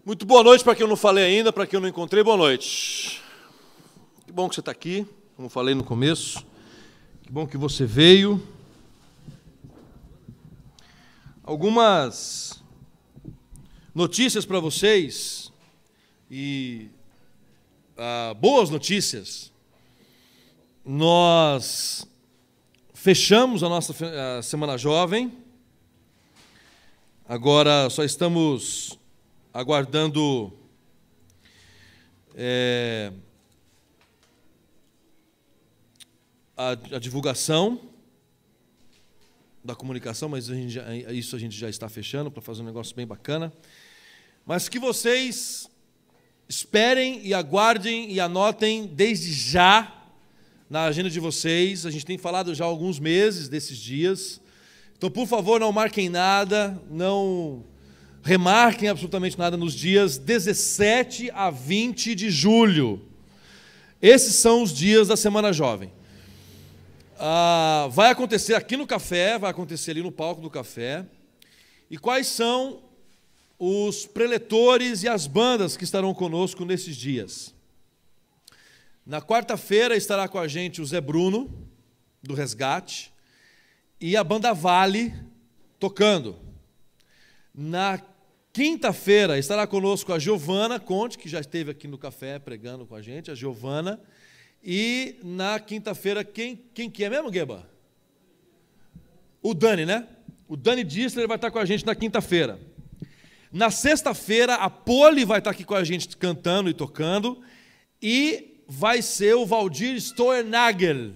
Muito boa noite para quem eu não falei ainda, para quem eu não encontrei, boa noite. Que bom que você está aqui, como falei no começo. Que bom que você veio. Algumas notícias para vocês e boas notícias. Nós fechamos a nossa Semana Jovem. Agora só estamos aguardando a divulgação da comunicação, mas isso a gente já está fechando para fazer um negócio bem bacana. Mas que vocês esperem e aguardem e anotem desde já na agenda de vocês. A gente tem falado já há alguns meses desses dias. Então, por favor, não marquem nada, não remarquem absolutamente nada nos dias 17 a 20 de julho. Esses são os dias da Semana Jovem. Vai acontecer aqui no café, vai acontecer ali no palco do café. E quais são os preletores e as bandas que estarão conosco nesses dias? Na quarta-feira estará com a gente o Zé Bruno, do Resgate, e a banda Vale tocando. Na quinta-feira estará conosco a Giovana Conte, que já esteve aqui no café pregando com a gente, a Giovana. E na quinta-feira, quem que é mesmo, Gueba? O Dani, né? O Dani Dissler vai estar com a gente na quinta-feira. Na sexta-feira, a Poli vai estar aqui com a gente cantando e tocando. E vai ser o Valdir Stoernagel.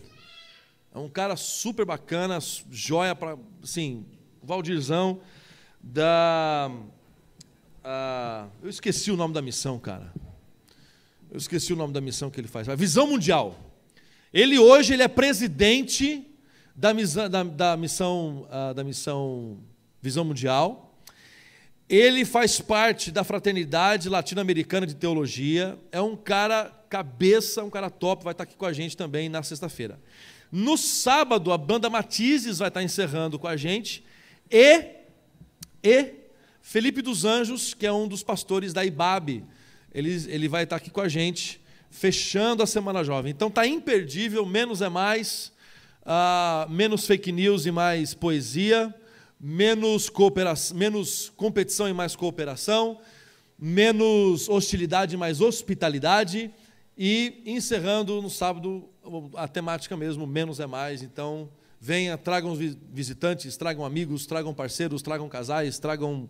É um cara super bacana, joia para, assim, Valdirzão eu esqueci o nome da missão, cara. Eu esqueci o nome da missão que ele faz. Visão Mundial. Ele hoje é presidente da missão Visão Mundial. Ele faz parte da Fraternidade Latino-Americana de Teologia. É um cara cabeça, um cara top, vai estar aqui com a gente também na sexta-feira. No sábado, a banda Matizes vai estar encerrando com a gente. E Felipe dos Anjos, que é um dos pastores da IBAB, ele vai estar aqui com a gente, fechando a Semana Jovem. Então está imperdível, menos é mais, menos fake news e mais poesia, menos competição e mais cooperação, menos hostilidade e mais hospitalidade, e encerrando no sábado a temática mesmo, menos é mais. Então venha, tragam visitantes, tragam amigos, tragam parceiros, tragam casais, tragam,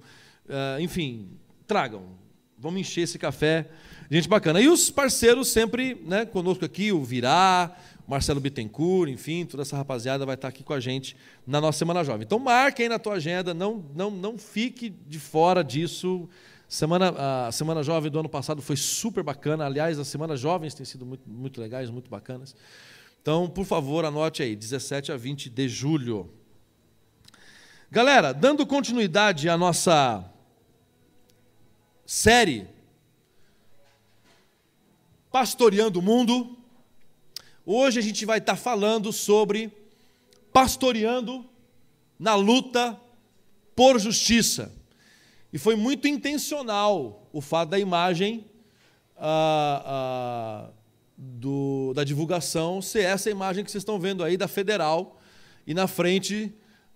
enfim, tragam. Vamos encher esse café, gente bacana. E os parceiros sempre, né, conosco aqui, o Virá, o Marcelo Bittencourt, enfim, toda essa rapaziada vai estar aqui com a gente na nossa Semana Jovem. Então marque aí na tua agenda, não fique de fora disso. A Semana Jovem do ano passado foi super bacana. Aliás, as Semanas Jovens têm sido muito, muito legais, muito bacanas. Então, por favor, anote aí, 17 a 20 de julho. Galera, dando continuidade à nossa série Pastoreando o Mundo, hoje a gente vai estar falando sobre pastoreando na luta por justiça. E foi muito intencional o fato da imagem da divulgação ser essa imagem que vocês estão vendo aí da Federal e na frente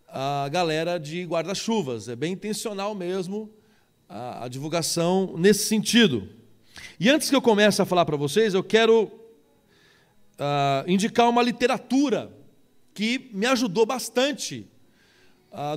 a galera de guarda-chuvas. É bem intencional mesmo a divulgação nesse sentido. E antes que eu comece a falar para vocês, eu quero indicar uma literatura que me ajudou bastante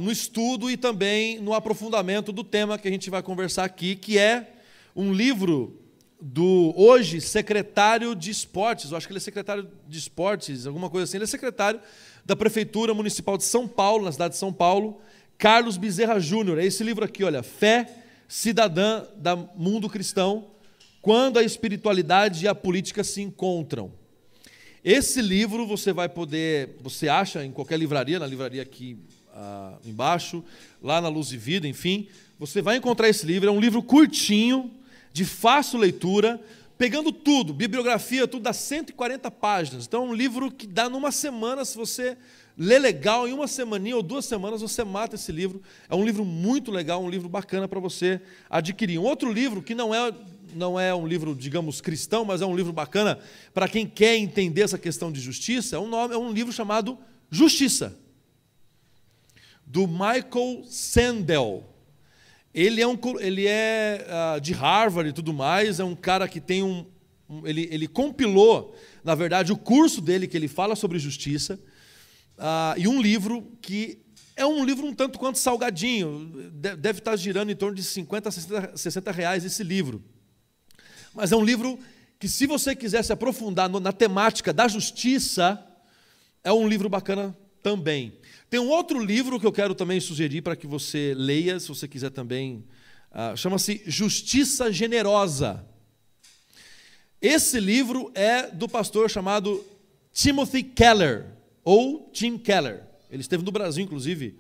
no estudo e também no aprofundamento do tema que a gente vai conversar aqui, que é um livro do hoje secretário de esportes, eu acho que ele é secretário de esportes, alguma coisa assim, ele é secretário da Prefeitura Municipal de São Paulo, na cidade de São Paulo, Carlos Bezerra Júnior. É esse livro aqui, olha, Fé Cidadã da Mundo Cristão, quando a espiritualidade e a política se encontram. Esse livro você acha em qualquer livraria, na livraria aqui embaixo, lá na Luz e Vida, enfim, você vai encontrar esse livro. É um livro curtinho, de fácil leitura, pegando tudo, bibliografia, tudo, dá 140 páginas. Então é um livro que dá numa semana, se você lê legal, em uma semaninha ou 2 semanas você mata esse livro. É um livro muito legal, um livro bacana para você adquirir. Um outro livro que não é um livro, digamos, cristão, mas é um livro bacana para quem quer entender essa questão de justiça, é um livro chamado Justiça, do Michael Sandel. Ele é de Harvard e tudo mais, é um cara que tem ele compilou, na verdade, o curso dele, que ele fala sobre justiça, e um livro que é um livro um tanto quanto salgadinho, deve estar girando em torno de 50 a 60 reais esse livro. Mas é um livro que, se você quiser se aprofundar na temática da justiça, é um livro bacana também. Tem um outro livro que eu quero também sugerir para que você leia, se você quiser também, chama-se Justiça Generosa. Esse livro é do pastor chamado Timothy Keller, ou Tim Keller. Ele esteve no Brasil, inclusive,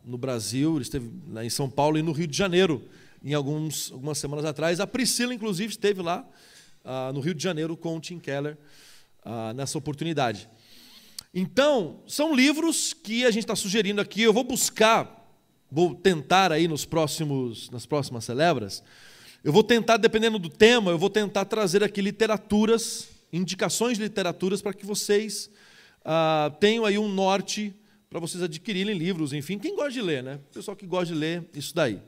no Brasil, ele esteve lá em São Paulo e no Rio de Janeiro, em algumas semanas atrás. A Priscila, inclusive, esteve lá no Rio de Janeiro com o Tim Keller nessa oportunidade. Então, são livros que a gente está sugerindo aqui. Eu vou tentar aí nas próximas celebras, eu vou tentar, dependendo do tema, eu vou tentar trazer aqui literaturas, indicações de literaturas, para que vocês tenham aí um norte para vocês adquirirem livros, enfim, quem gosta de ler, né? O pessoal que gosta de ler, isso daí.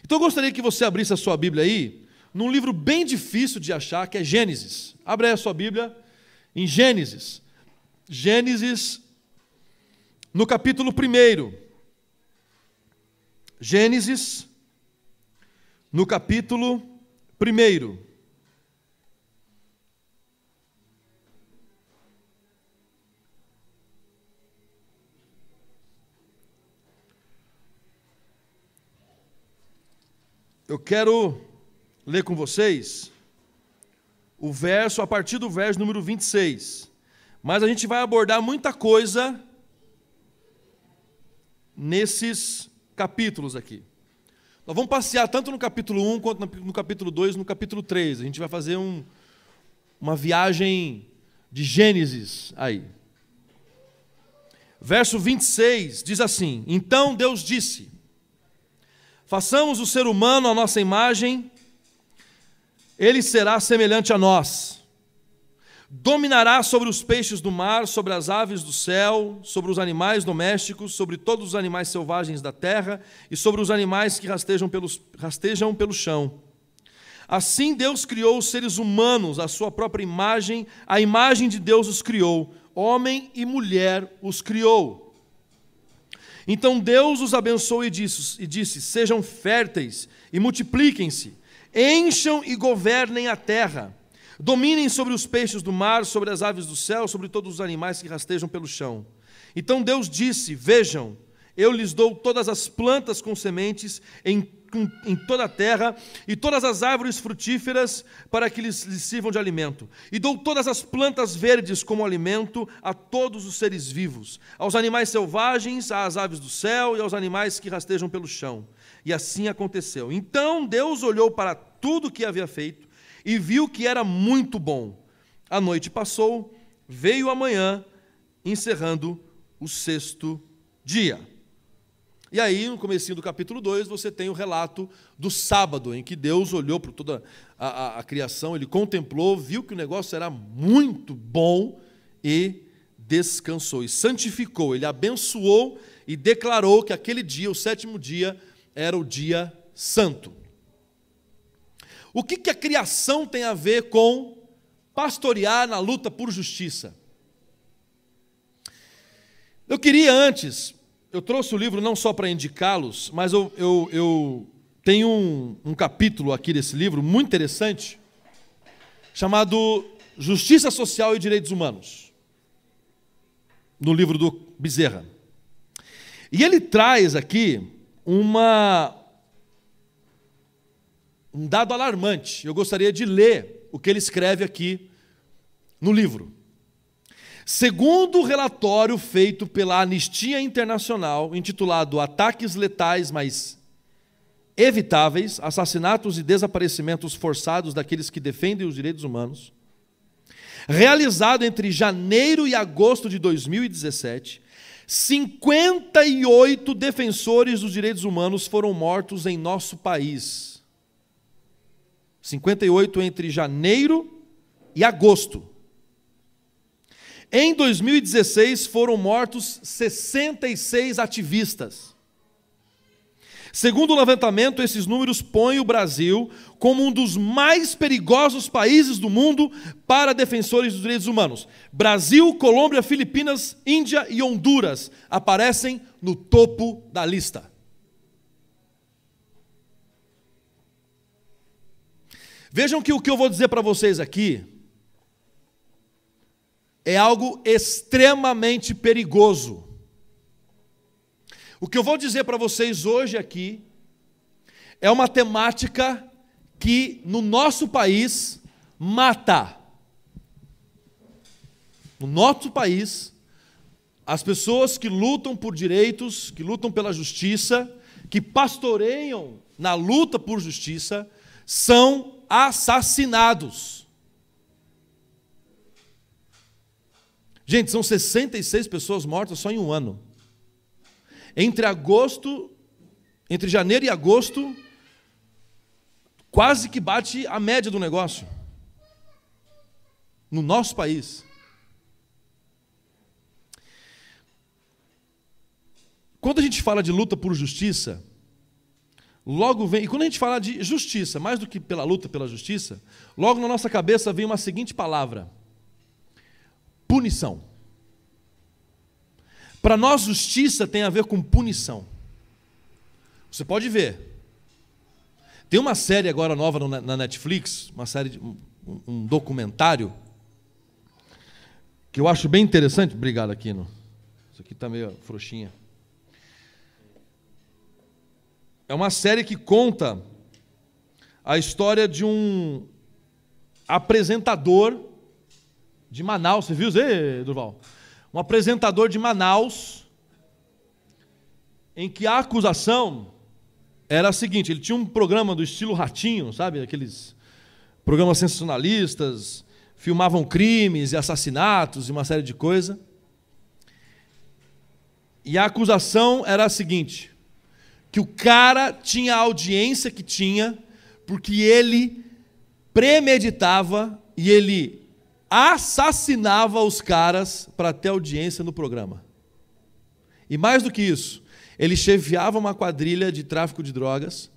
Então eu gostaria que você abrisse a sua Bíblia aí, num livro bem difícil de achar, que é Gênesis. Abre aí a sua Bíblia em Gênesis. Gênesis, no capítulo 1. Gênesis, no capítulo 1. Eu quero ler com vocês a partir do verso número 26. Mas a gente vai abordar muita coisa nesses capítulos aqui. Nós vamos passear tanto no capítulo 1, quanto no capítulo 2 e no capítulo 3. A gente vai fazer uma viagem de Gênesis aí. Verso 26 diz assim: Então Deus disse: façamos o ser humano à nossa imagem, ele será semelhante a nós. Dominará sobre os peixes do mar, sobre as aves do céu, sobre os animais domésticos, sobre todos os animais selvagens da terra e sobre os animais que rastejam pelo chão. Assim Deus criou os seres humanos à sua própria imagem, a imagem de Deus os criou, homem e mulher os criou. Então Deus os abençoou e disse: sejam férteis e multipliquem-se, encham e governem a terra. Dominem sobre os peixes do mar, sobre as aves do céu, sobre todos os animais que rastejam pelo chão. Então Deus disse: vejam, eu lhes dou todas as plantas com sementes em toda a terra, e todas as árvores frutíferas para que lhes sirvam de alimento. E dou todas as plantas verdes como alimento a todos os seres vivos, aos animais selvagens, às aves do céu e aos animais que rastejam pelo chão. E assim aconteceu. Então Deus olhou para tudo o que havia feito, e viu que era muito bom. A noite passou, veio a manhã, encerrando o 6º dia. E aí, no comecinho do capítulo 2, você tem o relato do sábado, em que Deus olhou para toda a criação, ele contemplou, viu que o negócio era muito bom e descansou, e santificou, ele abençoou e declarou que aquele dia, o 7º dia, era o dia santo. O que a criação tem a ver com pastorear na luta por justiça? Eu queria antes, eu trouxe o livro não só para indicá-los, mas eu tenho um capítulo aqui desse livro muito interessante, chamado Justiça Social e Direitos Humanos, no livro do Bezerra. E ele traz aqui um dado alarmante. Eu gostaria de ler o que ele escreve aqui no livro. Segundo o relatório feito pela Anistia Internacional, intitulado Ataques Letais mais evitáveis, assassinatos e desaparecimentos forçados daqueles que defendem os direitos humanos, realizado entre janeiro e agosto de 2017, 58 defensores dos direitos humanos foram mortos em nosso país. 58 entre janeiro e agosto. Em 2016 foram mortos 66 ativistas. Segundo o levantamento, esses números põem o Brasil como um dos mais perigosos países do mundo para defensores dos direitos humanos. Brasil, Colômbia, Filipinas, Índia e Honduras aparecem no topo da lista. Vejam que o que eu vou dizer para vocês aqui é algo extremamente perigoso. O que eu vou dizer para vocês hoje aqui é uma temática que no nosso país mata. No nosso país, as pessoas que lutam por direitos, que lutam pela justiça, que pastoreiam na luta por justiça, são assassinados. Gente, são 66 pessoas mortas só em um ano. Entre janeiro e agosto, quase que bate a média do negócio. No nosso país. Quando a gente fala de luta por justiça, logo vem, e quando a gente fala de justiça, mais do que pela luta pela justiça, logo na nossa cabeça vem uma seguinte palavra: punição. Para nós, justiça tem a ver com punição. Você pode ver. Tem uma série agora nova na Netflix, uma série, um documentário, que eu acho bem interessante. Obrigado, Aquino. Isso aqui está meio frouxinha. É uma série que conta a história de um apresentador de Manaus. Você viu isso aí, Durval? Um apresentador de Manaus, em que a acusação era a seguinte: ele tinha um programa do estilo Ratinho, sabe? Aqueles programas sensacionalistas, filmavam crimes e assassinatos e uma série de coisas. E a acusação era a seguinte: que o cara tinha a audiência que tinha, porque ele premeditava e ele assassinava os caras para ter audiência no programa. E mais do que isso, ele chefiava uma quadrilha de tráfico de drogas,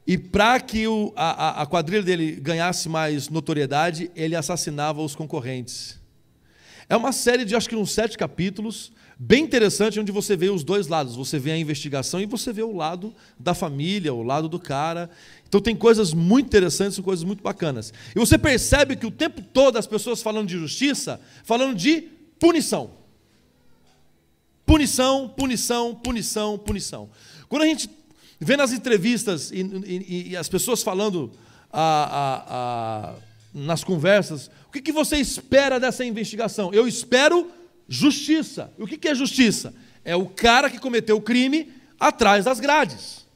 e para que a quadrilha dele ganhasse mais notoriedade, ele assassinava os concorrentes. É uma série de, acho que uns 7 capítulos, bem interessante, onde você vê os dois lados. Você vê a investigação e você vê o lado da família, o lado do cara. Então tem coisas muito interessantes, são coisas muito bacanas. E você percebe que o tempo todo as pessoas falando de justiça, falando de punição. Punição, punição, punição, punição. Quando a gente vê nas entrevistas e as pessoas falando nas conversas, o que você espera dessa investigação? Eu espero justiça. E o que é justiça? É o cara que cometeu o crime atrás das grades,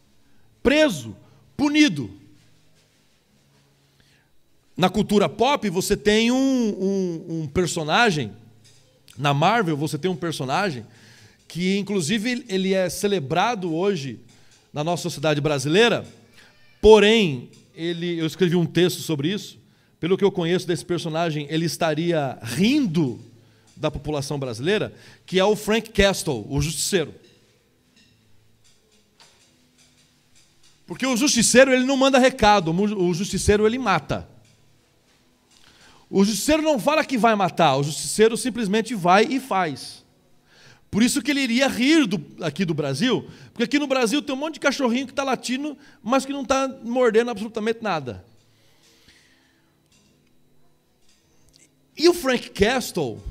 preso, punido. Na cultura pop, você tem um personagem, na Marvel você tem um personagem que, inclusive, ele é celebrado hoje na nossa sociedade brasileira, porém, eu escrevi um texto sobre isso. Pelo que eu conheço desse personagem, ele estaria rindo da população brasileira, que é o Frank Castle, o justiceiro. Porque o justiceiro, ele não manda recado, o justiceiro, ele mata. O justiceiro não fala que vai matar, o justiceiro simplesmente vai e faz. Por isso que ele iria rir aqui do Brasil, porque aqui no Brasil tem um monte de cachorrinho que está latindo, mas que não está mordendo absolutamente nada. E o Frank Castle,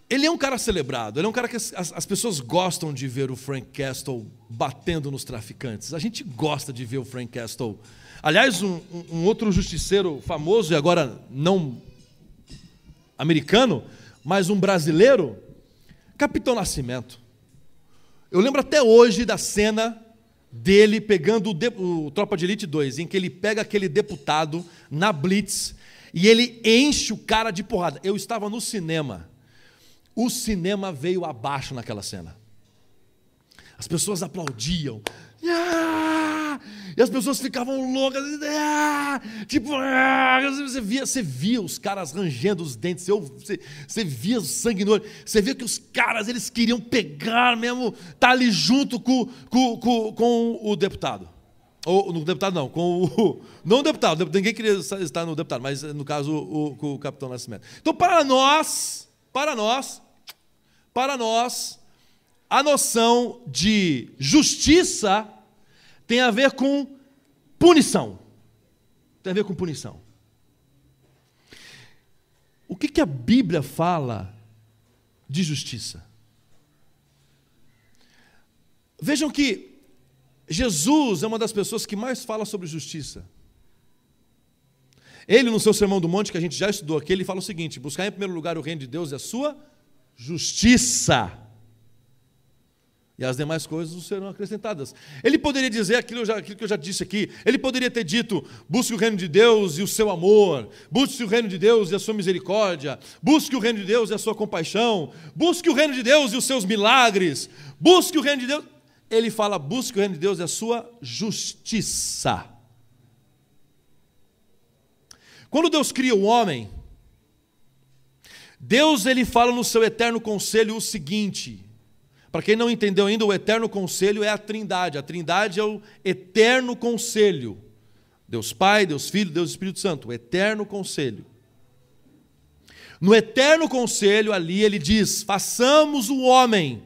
ele é um cara celebrado, ele é um cara que as pessoas gostam de ver o Frank Castle batendo nos traficantes. A gente gosta de ver o Frank Castle. Aliás, um outro justiceiro famoso, e agora não americano, mas um brasileiro, Capitão Nascimento. Eu lembro até hoje da cena dele pegando o Tropa de Elite 2, em que ele pega aquele deputado na blitz e ele enche o cara de porrada. Eu estava no cinema. O cinema veio abaixo naquela cena. As pessoas aplaudiam. E as pessoas ficavam loucas. Tipo, você via os caras rangendo os dentes. Você via o sangue no olho. Você via que os caras, eles queriam pegar mesmo, tá ali junto com o deputado. Ou no deputado não, não o deputado. Ninguém queria estar no deputado, mas no caso com o Capitão Nascimento. Então, para nós, a noção de justiça tem a ver com punição. Tem a ver com punição. O que a Bíblia fala de justiça? Vejam que Jesus é uma das pessoas que mais fala sobre justiça. Ele, no seu Sermão do Monte, que a gente já estudou aqui, ele fala o seguinte: buscar em primeiro lugar o reino de Deus e a sua justiça, e as demais coisas serão acrescentadas. Ele poderia dizer aquilo que eu já disse aqui. Ele poderia ter dito: busque o reino de Deus e o seu amor, busque o reino de Deus e a sua misericórdia, busque o reino de Deus e a sua compaixão, busque o reino de Deus e os seus milagres, busque o reino de Deus. Ele fala: busque o reino de Deus e a sua justiça. Quando Deus cria o homem, Deus, ele fala no seu eterno conselho o seguinte. Para quem não entendeu ainda, o eterno conselho é a Trindade. A Trindade é o eterno conselho. Deus Pai, Deus Filho, Deus Espírito Santo. O eterno conselho. No eterno conselho ali ele diz: façamos o homem.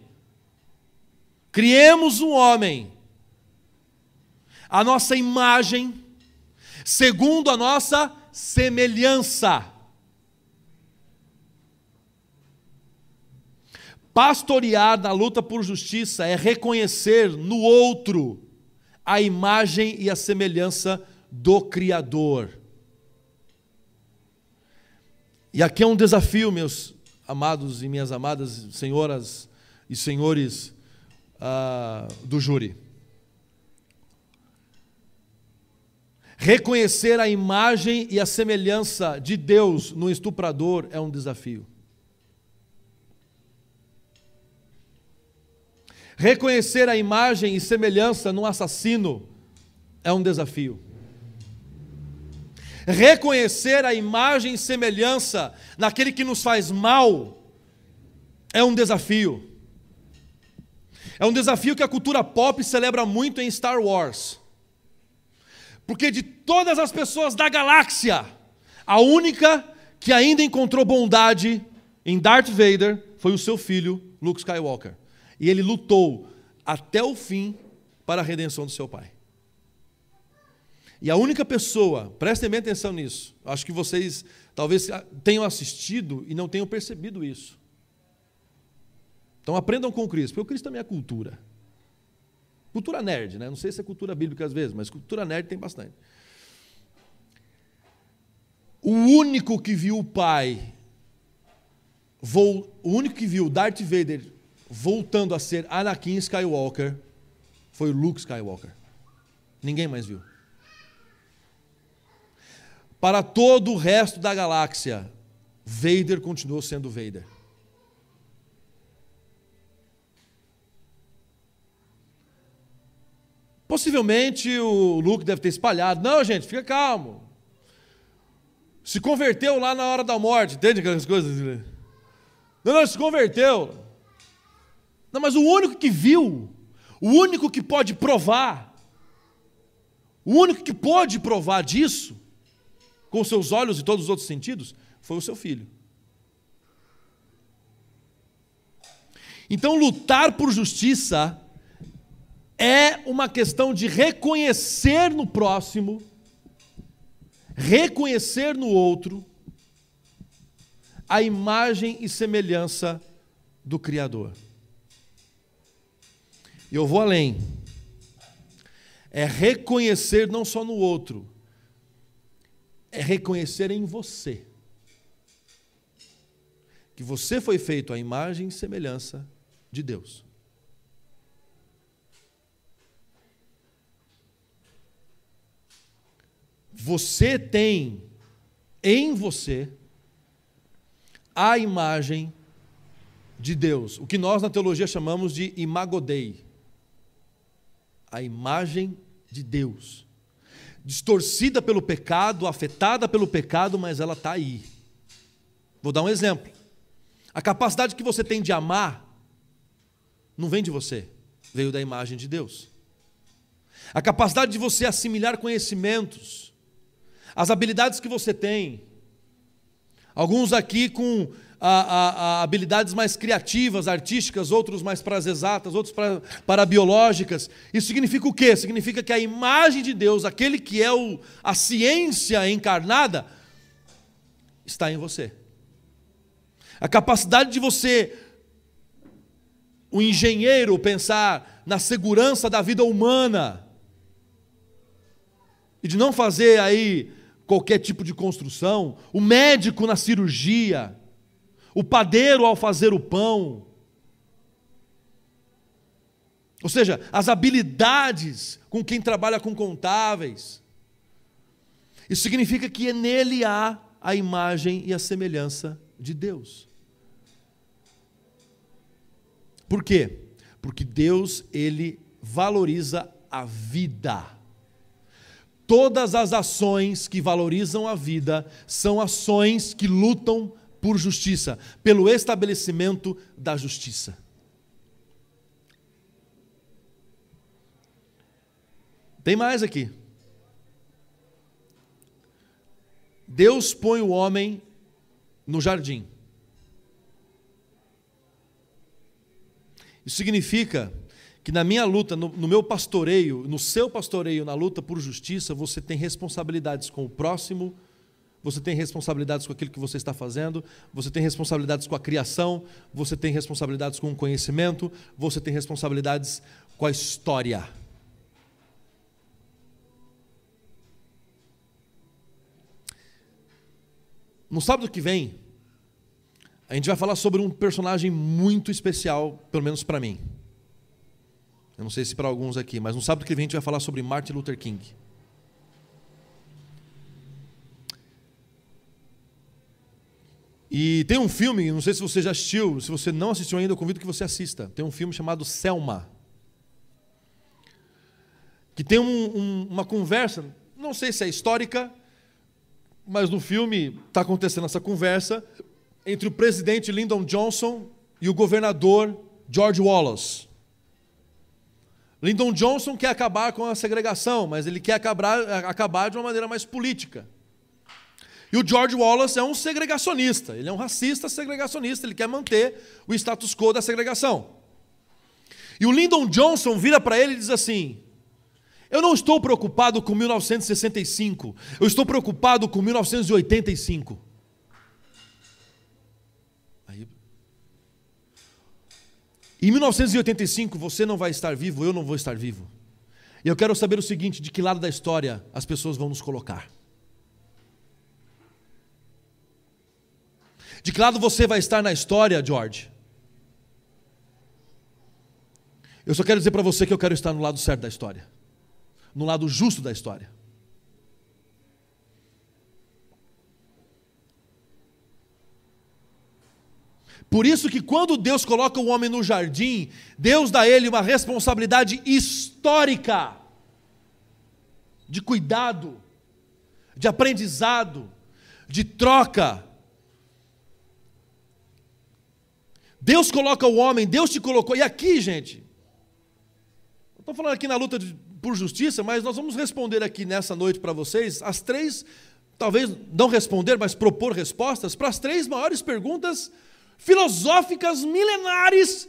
Criemos um homem. A nossa imagem, segundo a nossa semelhança. Pastorear na luta por justiça é reconhecer no outro a imagem e a semelhança do Criador. E aqui é um desafio, meus amados e minhas amadas, senhoras e senhores do júri. Reconhecer a imagem e a semelhança de Deus no estuprador é um desafio. Reconhecer a imagem e semelhança no assassino é um desafio. Reconhecer a imagem e semelhança naquele que nos faz mal é um desafio. É um desafio que a cultura pop celebra muito em Star Wars. Porque de todas as pessoas da galáxia, a única que ainda encontrou bondade em Darth Vader foi o seu filho, Luke Skywalker. E ele lutou até o fim para a redenção do seu pai. E a única pessoa, prestem bem atenção nisso, acho que vocês talvez tenham assistido e não tenham percebido isso. Então aprendam com o Cristo, porque o Cristo também é cultura. Cultura nerd, né? Não sei se é cultura bíblica às vezes, mas cultura nerd tem bastante. O único que viu o pai, o único que viu Darth Vader voltando a ser Anakin Skywalker foi o Luke Skywalker. Ninguém mais viu. Para todo o resto da galáxia, Vader continuou sendo Vader. Possivelmente o Luke deve ter espalhado. Não, gente, fica calmo. Se converteu lá na hora da morte, entende aquelas coisas? Não, se converteu. Não, mas o único que viu, o único que pode provar, o único que pôde provar disso, com seus olhos e todos os outros sentidos, foi o seu filho. Então, lutar por justiça é uma questão de reconhecer no próximo, reconhecer no outro, a imagem e semelhança do Criador. E eu vou além. É reconhecer não só no outro, é reconhecer em você. Que você foi feito à imagem e semelhança de Deus. você tem em você a imagem de Deus, o que nós na teologia chamamos de imago Dei, a imagem de Deus, distorcida pelo pecado, afetada pelo pecado, mas ela está aí. Vou dar um exemplo. A capacidade que você tem de amar não vem de você, veio da imagem de Deus. A capacidade de você assimilar conhecimentos, as habilidades que você tem, alguns aqui com habilidades mais criativas, artísticas, outros mais para as exatas, outros para biológicas. Isso significa o quê? Significa que a imagem de Deus, aquele que é a ciência encarnada, está em você. A capacidade de você, o engenheiro, pensar na segurança da vida humana e de não fazer aí qualquer tipo de construção, o médico na cirurgia, o padeiro ao fazer o pão, ou seja, as habilidades com quem trabalha com contábeis. Isso significa que nele há a imagem e a semelhança de Deus. Por quê? Porque Deus, ele valoriza a vida. Todas as ações que valorizam a vida são ações que lutam por justiça, pelo estabelecimento da justiça. Tem mais aqui. Deus põe o homem no jardim. Isso significa que na minha luta, no meu pastoreio, no seu pastoreio, na luta por justiça, você tem responsabilidades com o próximo, você tem responsabilidades com aquilo que você está fazendo, você tem responsabilidades com a criação, você tem responsabilidades com o conhecimento, você tem responsabilidades com a história. No sábado que vem, a gente vai falar sobre um personagem muito especial, pelo menos para mim. Eu não sei se para alguns aqui, mas no sábado que vem a gente vai falar sobre Martin Luther King. E tem um filme, não sei se você já assistiu, se você não assistiu ainda, eu convido que você assista. Tem um filme chamado Selma, que tem uma conversa, não sei se é histórica, mas no filme está acontecendo essa conversa entre o presidente Lyndon Johnson e o governador George Wallace. Lyndon Johnson quer acabar com a segregação, mas ele quer acabar de uma maneira mais política. E o George Wallace é um segregacionista, ele é um racista segregacionista, ele quer manter o status quo da segregação. E o Lyndon Johnson vira para ele e diz assim: eu não estou preocupado com 1965, eu estou preocupado com 1985. Em 1985 você não vai estar vivo, eu não vou estar vivo. E eu quero saber o seguinte: de que lado da história as pessoas vão nos colocar? De que lado você vai estar na história, George? Eu só quero dizer para você que eu quero estar no lado certo da história, no lado justo da história. Por isso que quando Deus coloca o homem no jardim, Deus dá a ele uma responsabilidade histórica, de cuidado, de aprendizado, de troca. Deus coloca o homem, Deus te colocou, e aqui, gente, eu estou falando aqui na luta por justiça, mas nós vamos responder aqui nessa noite para vocês as três, talvez não responder, mas propor respostas para as três maiores perguntas filosóficas milenares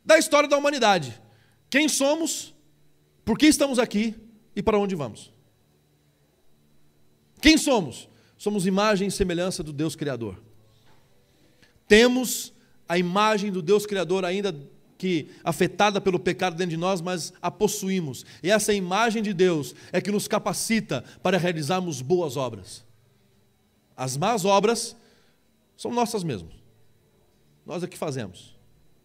da história da humanidade. Quem somos, por que estamos aqui e para onde vamos? Quem somos? Somos imagem e semelhança do Deus Criador. Temos a imagem do Deus Criador ainda que afetada pelo pecado dentro de nós, mas a possuímos. E essa imagem de Deus é que nos capacita para realizarmos boas obras. As más obras são nossas mesmas. Nós é que fazemos.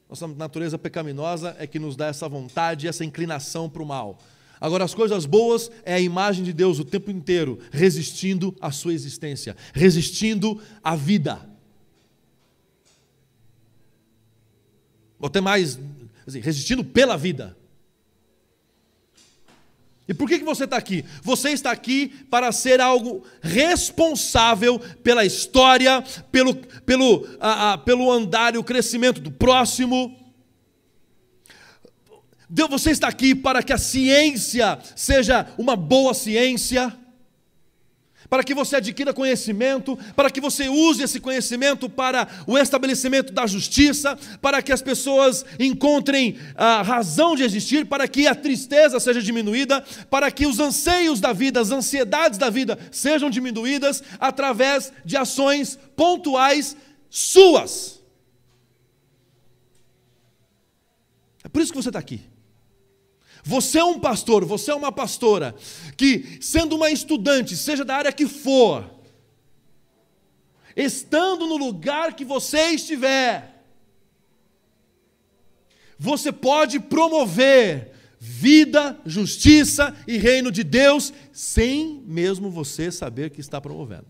Nossa natureza pecaminosa é que nos dá essa vontade, essa inclinação para o mal. Agora, as coisas boas é a imagem de Deus o tempo inteiro, resistindo à sua existência, resistindo à vida. Ou até mais, assim, resistindo pela vida. E por que você está aqui? Você está aqui para ser algo responsável pela história, pelo andar e o crescimento do próximo. Você está aqui para que a ciência seja uma boa ciência, para que você adquira conhecimento, para que você use esse conhecimento para o estabelecimento da justiça, para que as pessoas encontrem a razão de existir, para que a tristeza seja diminuída, para que os anseios da vida, as ansiedades da vida sejam diminuídas através de ações pontuais suas. É por isso que você está aqui. Você é um pastor, você é uma pastora, que sendo uma estudante, seja da área que for, estando no lugar que você estiver, você pode promover vida, justiça e reino de Deus, sem mesmo você saber que está promovendo.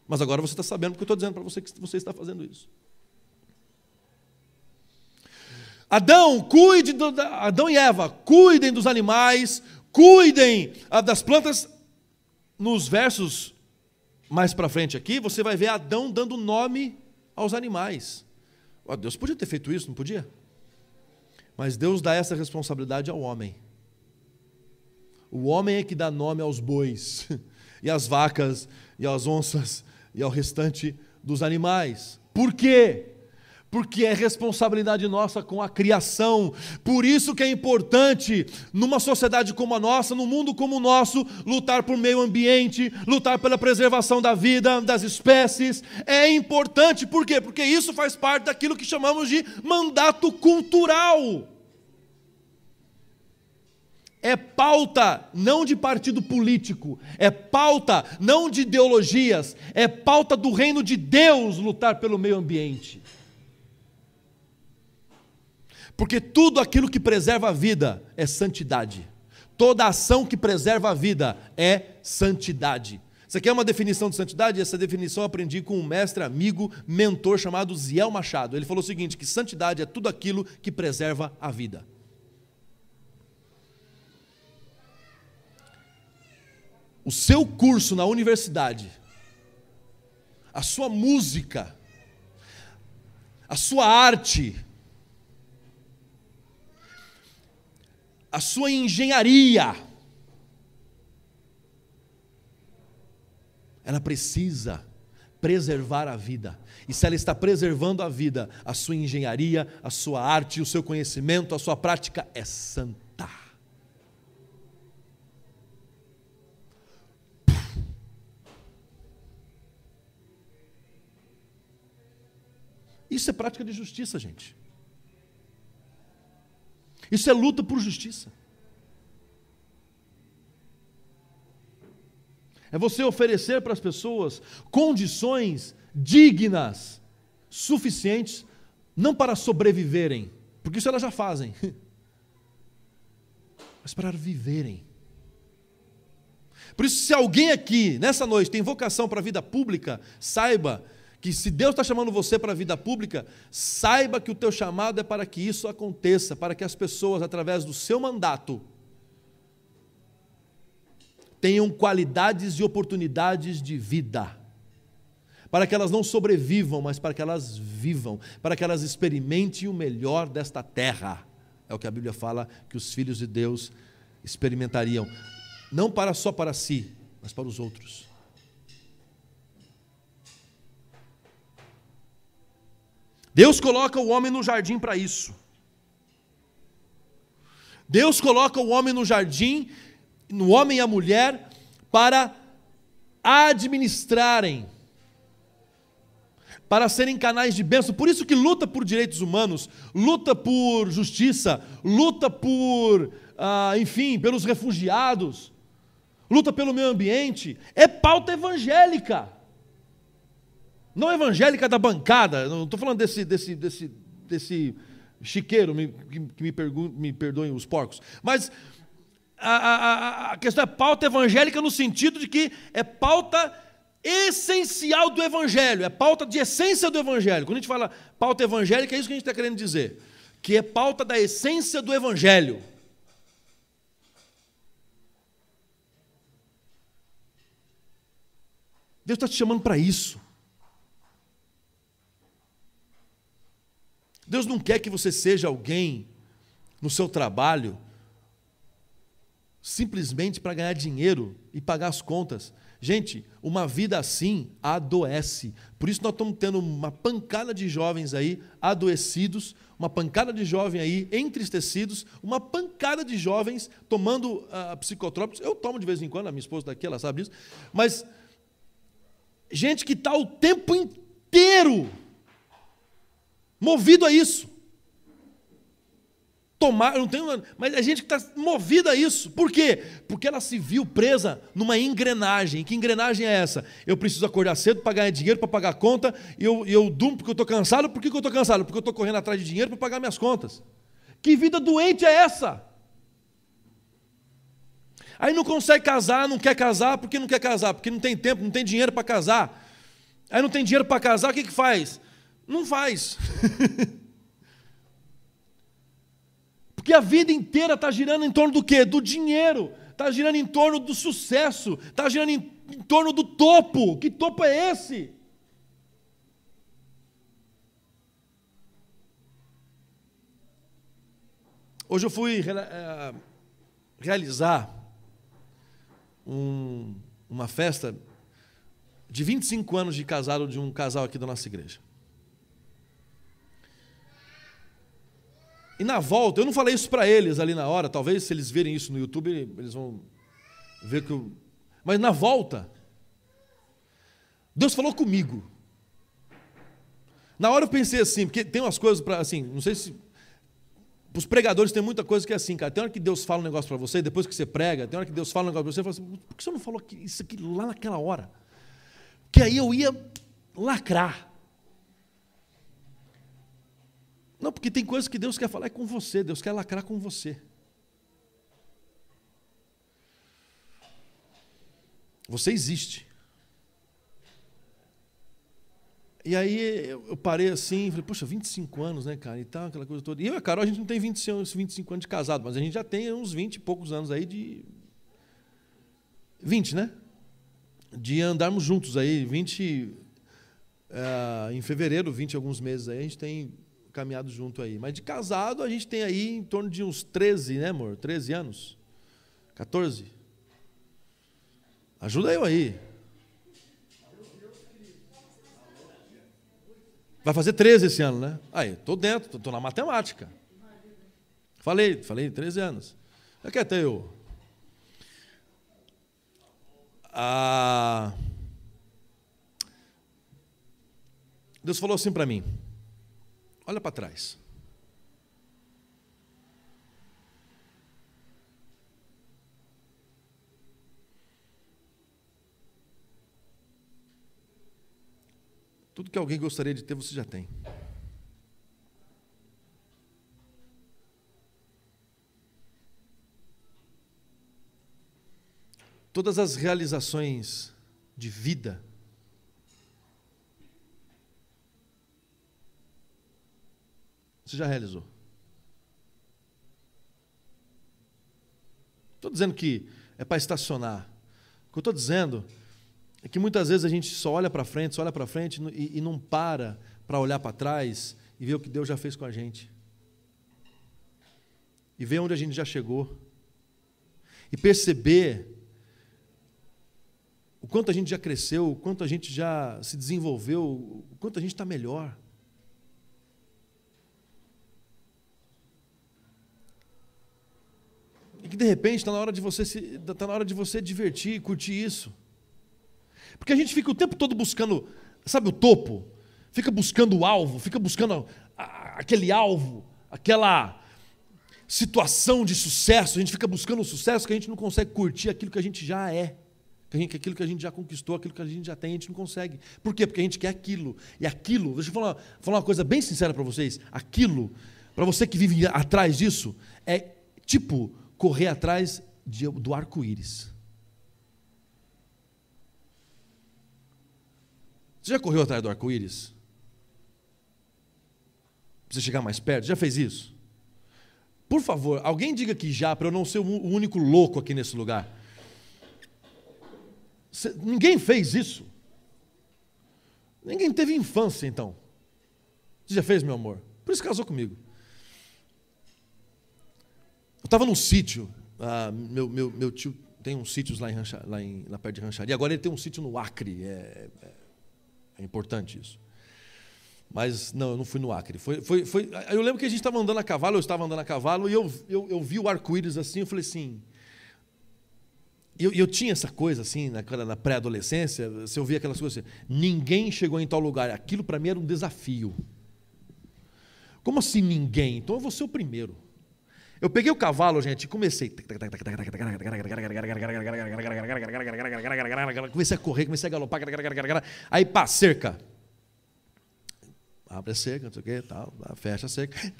Mas agora você está sabendo, porque eu estou dizendo para você que você está fazendo isso. Adão e Eva, cuidem dos animais, cuidem das plantas. Nos versos mais para frente aqui, você vai ver Adão dando nome aos animais. Deus podia ter feito isso, não podia? Mas Deus dá essa responsabilidade ao homem. O homem é que dá nome aos bois, e às vacas, e às onças, e ao restante dos animais. Por quê? Porque é responsabilidade nossa com a criação. Por isso que é importante, numa sociedade como a nossa, num mundo como o nosso, lutar por meio ambiente, lutar pela preservação da vida, das espécies. É importante, por quê? Porque isso faz parte daquilo que chamamos de mandato cultural. É pauta não de partido político, é pauta não de ideologias, é pauta do reino de Deus lutar pelo meio ambiente. Porque tudo aquilo que preserva a vida é santidade. Toda ação que preserva a vida é santidade. Você quer uma definição de santidade? Essa definição eu aprendi com um mestre, amigo, mentor chamado Ziel Machado. Ele falou o seguinte, que santidade é tudo aquilo que preserva a vida. O seu curso na universidade, a sua música, a sua arte, a sua engenharia, ela precisa preservar a vida. E se ela está preservando a vida, a sua engenharia, a sua arte, o seu conhecimento, a sua prática é santa. Isso é prática de justiça, gente. Isso é luta por justiça. É você oferecer para as pessoas condições dignas, suficientes, não para sobreviverem, porque isso elas já fazem, mas para viverem. Por isso, se alguém aqui, nessa noite, tem vocação para a vida pública, saiba que se Deus está chamando você para a vida pública, saiba que o teu chamado é para que isso aconteça, para que as pessoas, através do seu mandato, tenham qualidades e oportunidades de vida, para que elas não sobrevivam, mas para que elas vivam, para que elas experimentem o melhor desta terra. É o que a Bíblia fala que os filhos de Deus experimentariam, não só para si, mas para os outros. Deus coloca o homem no jardim para isso. Deus coloca o homem no jardim, no homem e a mulher, para administrarem, para serem canais de bênção. Por isso que luta por direitos humanos, luta por justiça, luta por, enfim, pelos refugiados, luta pelo meio ambiente, é pauta evangélica. Não evangélica da bancada, não estou falando desse chiqueiro, que me perdoem os porcos, mas A questão é pauta evangélica no sentido de que é pauta essencial do Evangelho, é pauta de essência do Evangelho. Quando a gente fala pauta evangélica, é isso que a gente está querendo dizer, que é pauta da essência do Evangelho. Deus está te chamando para isso. Deus não quer que você seja alguém no seu trabalho simplesmente para ganhar dinheiro e pagar as contas. Gente, uma vida assim adoece. Por isso nós estamos tendo uma pancada de jovens aí adoecidos, uma pancada de jovens aí entristecidos, uma pancada de jovens tomando psicotrópicos. Eu tomo de vez em quando, a minha esposa daqui, ela sabe disso. Mas gente que está o tempo inteiro movido a isso. Não tem, mas a gente que está movida a isso. Por quê? Porque ela se viu presa numa engrenagem. Que engrenagem é essa? Eu preciso acordar cedo para ganhar dinheiro, para pagar a conta, e eu durmo porque eu estou cansado. Por que eu estou cansado? Porque eu estou correndo atrás de dinheiro para pagar minhas contas. Que vida doente é essa? Aí não consegue casar, não quer casar, porque não quer casar? Porque não tem tempo, não tem dinheiro para casar. Aí não tem dinheiro para casar, o que faz? Não faz. Porque a vida inteira está girando em torno do quê? Do dinheiro. Está girando em torno do sucesso. Está girando em torno do topo. Que topo é esse? Hoje eu fui realizar uma festa de 25 anos de casado de um casal aqui da nossa igreja. E na volta, eu não falei isso para eles ali na hora, talvez se eles verem isso no YouTube, eles vão ver que eu... Mas na volta, Deus falou comigo. Na hora eu pensei assim, porque tem umas coisas para, assim, não sei se... Os pregadores tem muita coisa que é assim, cara. Tem hora que Deus fala um negócio para você, depois que você prega, tem hora que Deus fala um negócio para você, você fala assim, por que você não falou isso aqui lá naquela hora? Que aí eu ia lacrar. Não, porque tem coisas que Deus quer falar com você, Deus quer lacrar com você. Você existe. E aí eu parei assim, falei, poxa, 25 anos, né, cara, e tal, aquela coisa toda. E eu e a Carol, a gente não tem 25 anos de casado, mas a gente já tem uns 20 e poucos anos aí de... 20, né? De andarmos juntos aí, 20... em fevereiro, 20 e alguns meses aí, a gente tem... caminhado junto aí. Mas de casado a gente tem aí em torno de uns 13, né, amor? 13 anos? 14? Ajuda eu aí. Vai fazer 13 esse ano, né? Aí, estou dentro, estou na matemática. Falei, 13 anos. É que até eu. Deus falou assim para mim. Olha para trás. Tudo que alguém gostaria de ter, você já tem. Todas as realizações de vida, você já realizou. Estou dizendo que é para estacionar. O que eu estou dizendo é que muitas vezes a gente só olha para frente e não para olhar para trás e ver o que Deus já fez com a gente. E ver onde a gente já chegou. E perceber o quanto a gente já cresceu, o quanto a gente já se desenvolveu, o quanto a gente está melhor. E que de repente está na hora de você divertir, curtir isso. Porque a gente fica o tempo todo buscando, sabe, o topo? Fica buscando o alvo, fica buscando aquele alvo, aquela situação de sucesso. A gente fica buscando o sucesso que a gente não consegue curtir aquilo que a gente já é. Aquilo que a gente já conquistou, aquilo que a gente já tem, a gente não consegue. Por quê? Porque a gente quer aquilo. E aquilo, deixa eu falar uma coisa bem sincera para vocês. Aquilo, para você que vive atrás disso, é tipo correr atrás do arco-íris. Você já correu atrás do arco-íris? Pra você chegar mais perto? Já fez isso? Por favor, alguém diga que já, para eu não ser o único louco aqui nesse lugar. Ninguém fez isso? Ninguém teve infância, então. Você já fez, meu amor? Por isso casou comigo. Eu estava num sítio, meu tio tem uns sítios lá na perto de Rancharia, agora ele tem um sítio no Acre, é importante isso. Mas não, eu não fui no Acre. Eu lembro que a gente estava andando a cavalo, eu estava andando a cavalo, e eu vi o arco-íris assim, eu falei assim... Eu tinha essa coisa assim, na pré-adolescência, você ouvia aquelas coisas assim, ninguém chegou em tal lugar, aquilo para mim era um desafio. Como assim ninguém? Então eu vou ser o primeiro. Eu peguei o cavalo, gente, e comecei. Comecei a correr, comecei a galopar. Aí pá, cerca. Abre a cerca, não sei o que, tal, fecha a cerca.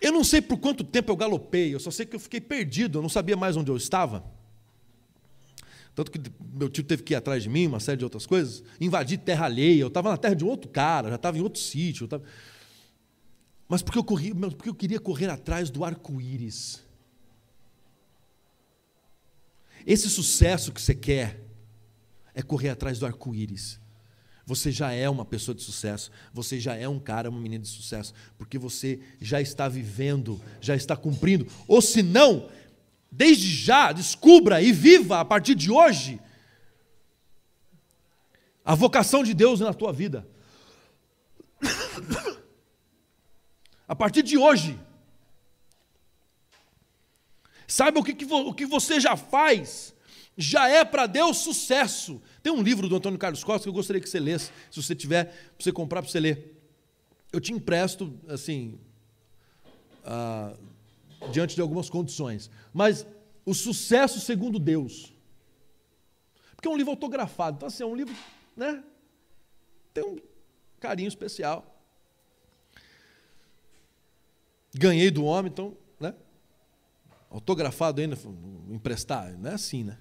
Eu não sei por quanto tempo eu galopei, eu só sei que eu fiquei perdido, eu não sabia mais onde eu estava. Tanto que meu tio teve que ir atrás de mim, uma série de outras coisas. Invadi terra alheia, eu estava na terra de um outro cara, já estava em outro sítio. Mas porque eu queria correr atrás do arco-íris. Esse sucesso que você quer é correr atrás do arco-íris. Você já é uma pessoa de sucesso, você já é um cara, uma menina de sucesso, porque você já está vivendo, já está cumprindo. Ou se não, desde já, descubra e viva a partir de hoje a vocação de Deus na tua vida. A partir de hoje. Saiba o que você já faz, já é para Deus sucesso. Tem um livro do Antônio Carlos Costa que eu gostaria que você lesse, se você tiver, para você comprar, para você ler. Eu te empresto, assim, diante de algumas condições. Mas o sucesso segundo Deus. Porque é um livro autografado, então assim, é um livro, né? Tem um carinho especial. Ganhei do homem, então, né? Autografado ainda, emprestar, não é assim, né?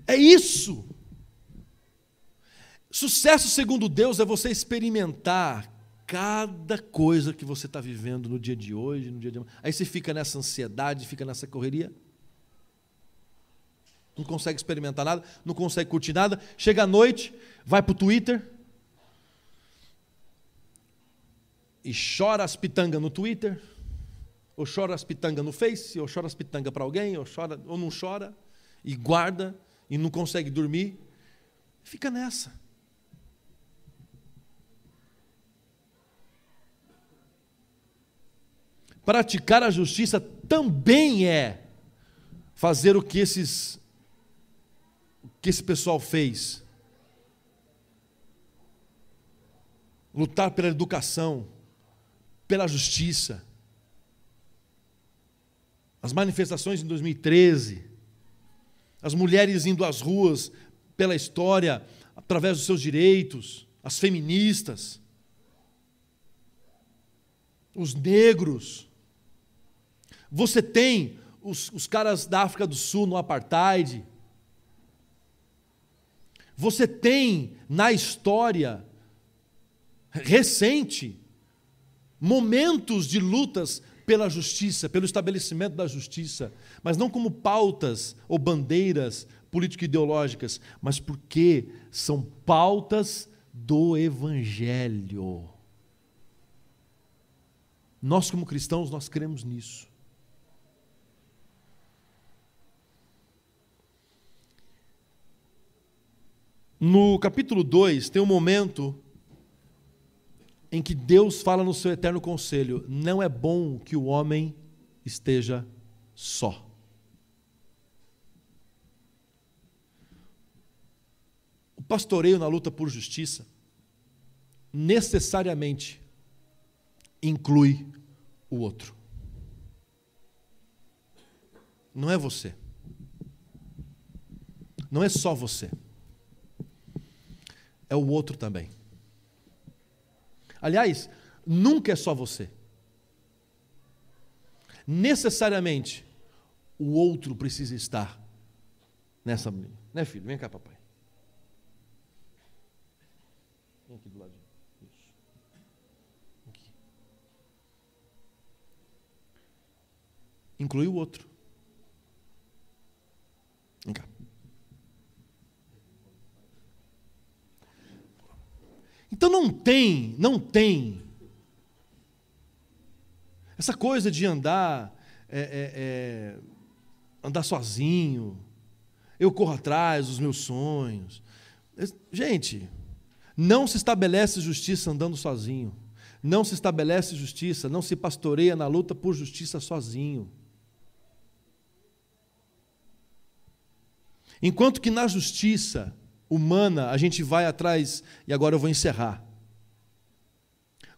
É isso. Sucesso segundo Deus é você experimentar cada coisa que você está vivendo no dia de hoje, no dia de amanhã. Aí você fica nessa ansiedade, fica nessa correria. Não consegue experimentar nada, não consegue curtir nada. Chega à noite, vai para o Twitter e chora as pitangas no Twitter, ou chora as pitangas no Face, ou chora as pitangas para alguém, ou não chora, e guarda, e não consegue dormir, fica nessa. Praticar a justiça também é fazer o que esse pessoal fez. Lutar pela educação, pela justiça. As manifestações em 2013, as mulheres indo às ruas pela história, através dos seus direitos, as feministas, os negros. Você tem os caras da África do Sul no apartheid. Você tem na história recente momentos de lutas pela justiça, pelo estabelecimento da justiça, mas não como pautas ou bandeiras político-ideológicas, mas porque são pautas do Evangelho. Nós, como cristãos, nós cremos nisso. No capítulo 2, tem um momento em que Deus fala no seu eterno conselho: não é bom que o homem esteja só. O pastoreio na luta por justiça necessariamente inclui o outro. Não é você. Não é só você. É o outro também. Aliás, nunca é só você. necessariamente o outro precisa estar nessa briga. Né, filho? Vem cá, papai. Vem aqui do ladinho. Isso. Aqui. Inclui o outro. Vem cá. Então não tem essa coisa de andar sozinho, eu corro atrás dos meus sonhos. Gente, não se estabelece justiça andando sozinho, não se estabelece justiça, não se pastoreia na luta por justiça sozinho. Enquanto que na justiça humana a gente vai atrás, e agora eu vou encerrar.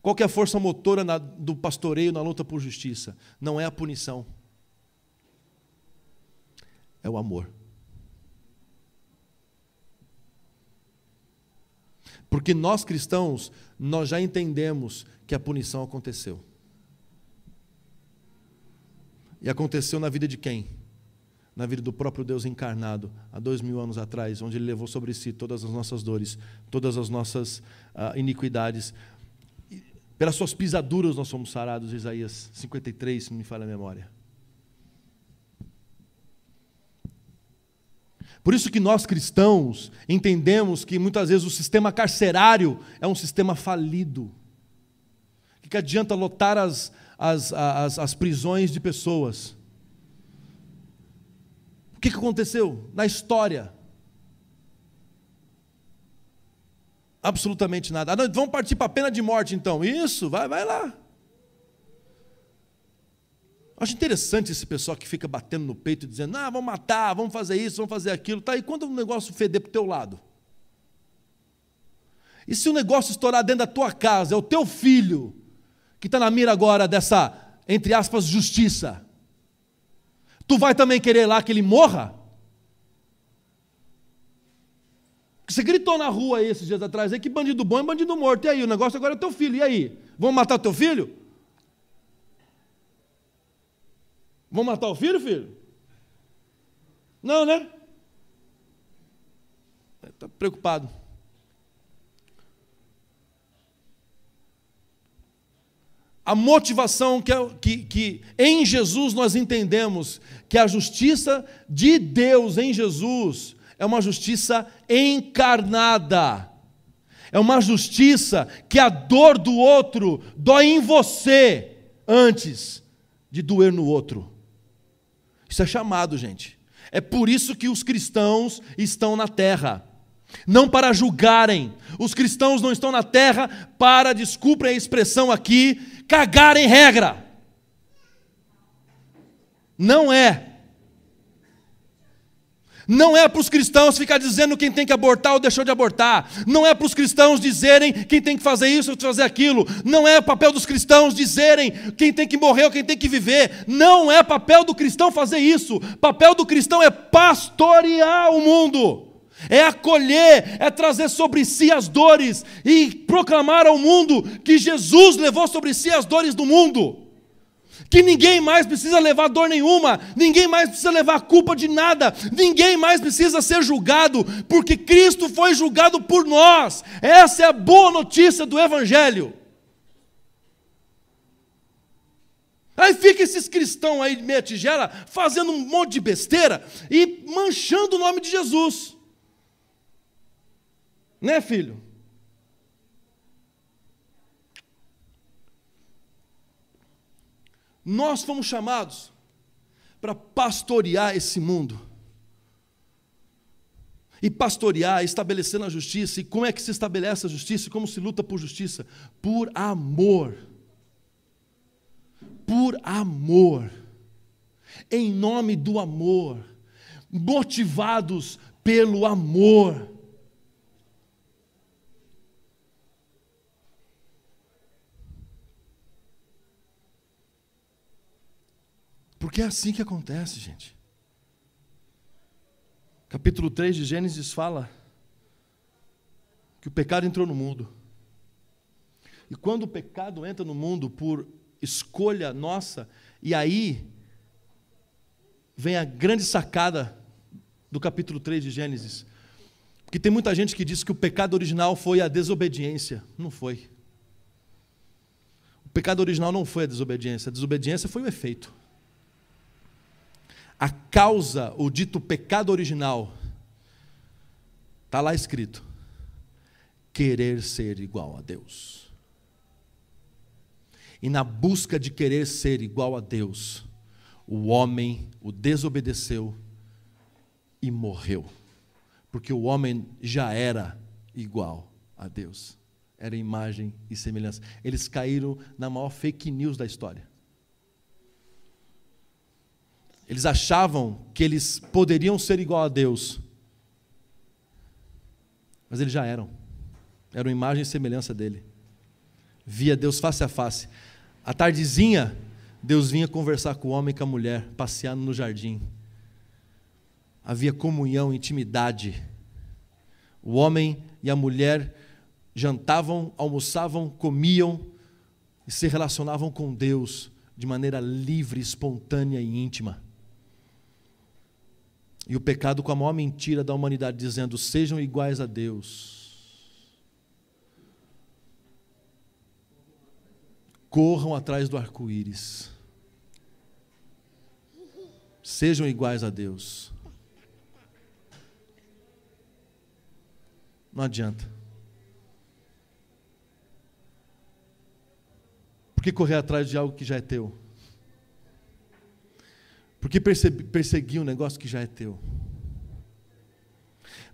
Qual que é a força motora do pastoreio na luta por justiça? Não é a punição, é o amor. Porque nós cristãos, nós já entendemos que a punição aconteceu. E aconteceu na vida de quem? Na vida do próprio Deus encarnado, há 2000 anos atrás, onde Ele levou sobre si todas as nossas dores, todas as nossas iniquidades. Pelas suas pisaduras nós somos sarados, Isaías 53, se não me falha a memória. Por isso que nós cristãos entendemos que muitas vezes o sistema carcerário é um sistema falido. Que adianta lotar as prisões de pessoas? O que aconteceu na história? Absolutamente nada. Vamos partir para a pena de morte então. Isso, vai lá. Acho interessante esse pessoal que fica batendo no peito e dizendo, vamos matar, vamos fazer isso, vamos fazer aquilo. Tá, e quando o negócio feder para o teu lado? E se o negócio estourar dentro da tua casa, é o teu filho que está na mira agora dessa, entre aspas, justiça. Tu vai também querer lá que ele morra? Você gritou na rua aí esses dias atrás, aí que bandido bom é bandido morto. E aí, o negócio agora é teu filho. E aí? Vão matar o teu filho? Vão matar o filho, filho? Não, né? Está preocupado. A motivação que em Jesus nós entendemos que a justiça de Deus em Jesus é uma justiça encarnada. É uma justiça que a dor do outro dói em você antes de doer no outro. Isso é chamado, gente. É por isso que os cristãos estão na terra. Não para julgarem. Os cristãos não estão na terra para, desculpem a expressão aqui, cagarem regra. Não é. Não é para os cristãos ficar dizendo quem tem que abortar ou deixou de abortar. Não é para os cristãos dizerem quem tem que fazer isso ou fazer aquilo. Não é papel dos cristãos dizerem quem tem que morrer ou quem tem que viver. Não é papel do cristão fazer isso. Papel do cristão é pastorear o mundo. É acolher, é trazer sobre si as dores e proclamar ao mundo que Jesus levou sobre si as dores do mundo. Que ninguém mais precisa levar dor nenhuma, ninguém mais precisa levar culpa de nada, ninguém mais precisa ser julgado, porque Cristo foi julgado por nós. Essa é a boa notícia do Evangelho. Aí fica esses cristãos aí de meia tigela, fazendo um monte de besteira e manchando o nome de Jesus. Né, filho? Nós fomos chamados para pastorear esse mundo. E pastorear, estabelecendo a justiça. E como é que se estabelece a justiça? E como se luta por justiça? Por amor. Por amor. Em nome do amor. Motivados pelo amor. Porque é assim que acontece, gente. Capítulo 3 de Gênesis fala que o pecado entrou no mundo. E quando o pecado entra no mundo por escolha nossa, E aí vem a grande sacada do capítulo 3 de Gênesis. Porque tem muita gente que diz que o pecado original foi a desobediência. Não foi. O pecado original não foi a desobediência foi o efeito. A causa, o dito pecado original, está lá escrito: querer ser igual a Deus. E na busca de querer ser igual a Deus, o homem o desobedeceu e morreu. Porque o homem já era igual a Deus. Era imagem e semelhança. Eles caíram na maior fake news da história. Eles achavam que eles poderiam ser igual a Deus. Mas eles já eram. Eram imagem e semelhança dele. Via Deus face a face. À tardezinha, Deus vinha conversar com o homem e com a mulher, passeando no jardim. Havia comunhão, intimidade. O homem e a mulher jantavam, almoçavam, comiam e se relacionavam com Deus de maneira livre, espontânea e íntima. E o pecado com a maior mentira da humanidade, dizendo: sejam iguais a Deus. Corram atrás do arco-íris. Sejam iguais a Deus. Não adianta. Por que correr atrás de algo que já é teu? Por que perseguir um negócio que já é teu?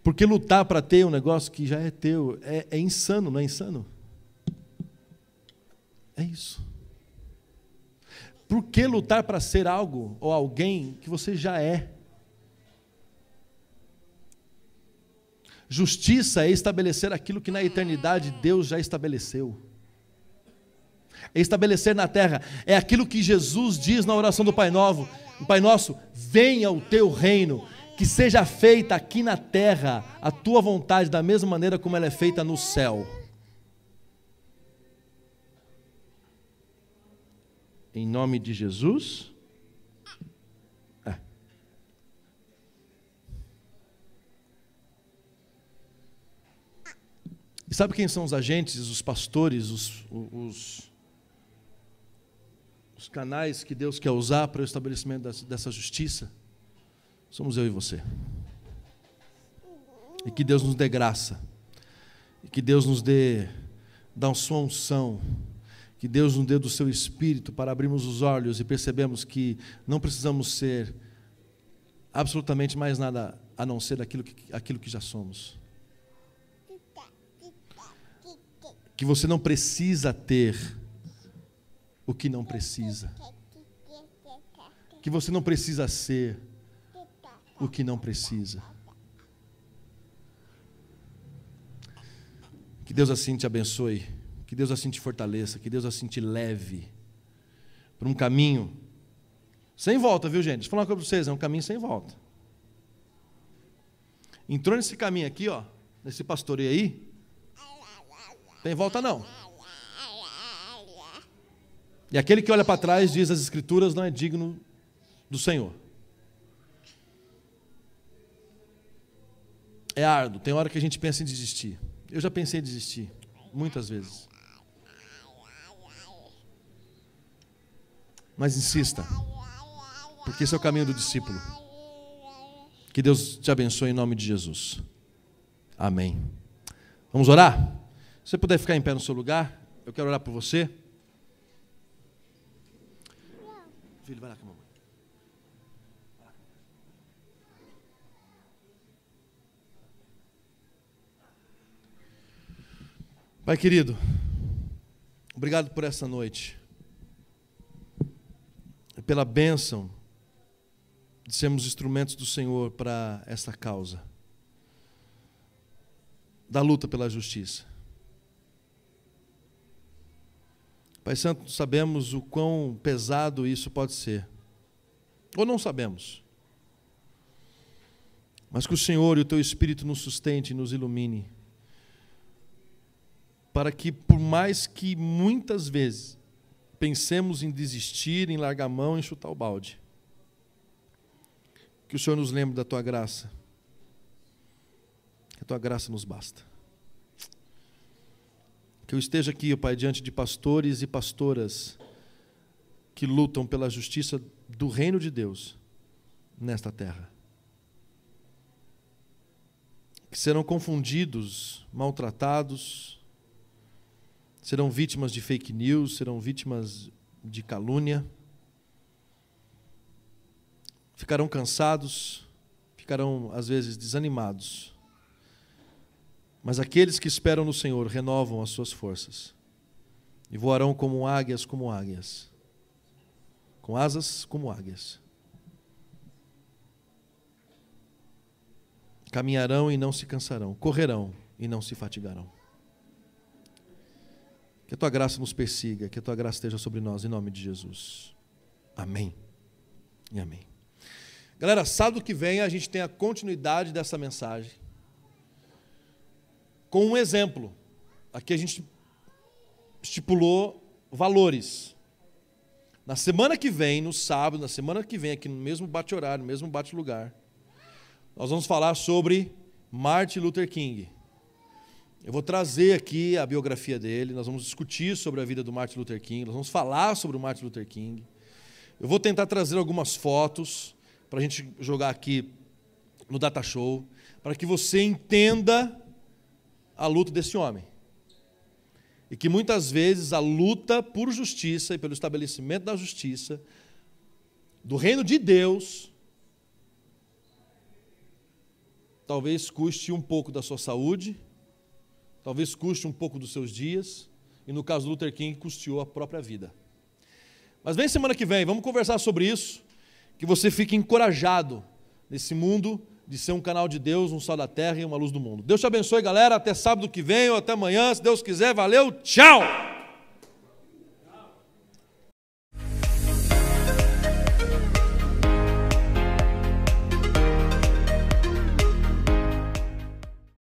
Por que lutar para ter um negócio que já é teu? É insano, não é insano? É isso. Por que lutar para ser algo ou alguém que você já é? Justiça é estabelecer aquilo que na eternidade Deus já estabeleceu. É estabelecer na terra. É aquilo que Jesus diz na oração do Pai Nosso: venha o teu reino, que seja feita aqui na terra a tua vontade, da mesma maneira como ela é feita no céu. Em nome de Jesus. E sabe quem são os agentes, os pastores, os canais que Deus quer usar para o estabelecimento dessa justiça? Somos eu e você. E que Deus nos dê graça. E que Deus nos dê da sua unção. Que Deus nos dê do seu Espírito para abrirmos os olhos e percebermos que não precisamos ser absolutamente mais nada a não ser aquilo que já somos. Que você não precisa ter o que não precisa. Que você não precisa ser o que não precisa. Que Deus assim te abençoe. Que Deus assim te fortaleça. Que Deus assim te leve por um caminho sem volta, viu, gente? Deixa eu falar uma coisa para vocês, é um caminho sem volta. Entrou nesse caminho aqui, ó, nesse pastoreio aí, tem volta não. E aquele que olha para trás, diz as Escrituras, não é digno do Senhor. É árduo, tem hora que a gente pensa em desistir. Eu já pensei em desistir, muitas vezes. Mas insista, porque esse é o caminho do discípulo. Que Deus te abençoe em nome de Jesus. Amém. Vamos orar? Se você puder ficar em pé no seu lugar, eu quero orar por você. Filho, vai lá com a mamãe. Pai querido, obrigado por essa noite. Pela bênção de sermos instrumentos do Senhor para essa causa da luta pela justiça. Pai Santo, sabemos o quão pesado isso pode ser, ou não sabemos, mas que o Senhor e o Teu Espírito nos sustente e nos ilumine, para que, por mais que muitas vezes pensemos em desistir, em largar a mão, em chutar o balde. Que o Senhor nos lembre da Tua graça. Que a Tua graça nos basta. Que eu esteja aqui, ó Pai, diante de pastores e pastoras que lutam pela justiça do reino de Deus nesta terra. Que serão confundidos, maltratados, serão vítimas de fake news, serão vítimas de calúnia, ficarão cansados, ficarão às vezes desanimados. Mas aqueles que esperam no Senhor renovam as suas forças e voarão como águias, com asas como águias. Caminharão e não se cansarão, correrão e não se fatigarão. Que a Tua graça nos persiga, que a Tua graça esteja sobre nós, em nome de Jesus. Amém e amém. Galera, sábado que vem a gente tem a continuidade dessa mensagem com um exemplo. Aqui a gente estipulou valores. Na semana que vem, no sábado, na semana que vem, aqui no mesmo bate-horário, no mesmo bate-lugar, nós vamos falar sobre Martin Luther King. Eu vou trazer aqui a biografia dele, nós vamos discutir sobre a vida do Martin Luther King, nós vamos falar sobre o Martin Luther King. Eu vou tentar trazer algumas fotos para a gente jogar aqui no Data Show, para que você entenda a luta desse homem. E que muitas vezes a luta por justiça e pelo estabelecimento da justiça, do reino de Deus, talvez custe um pouco da sua saúde, talvez custe um pouco dos seus dias, e no caso do Luther King, custeou a própria vida. Mas vem semana que vem, vamos conversar sobre isso, que você fique encorajado nesse mundo de ser um canal de Deus, um sal da terra e uma luz do mundo. Deus te abençoe, galera, até sábado que vem ou até amanhã, se Deus quiser, valeu, tchau!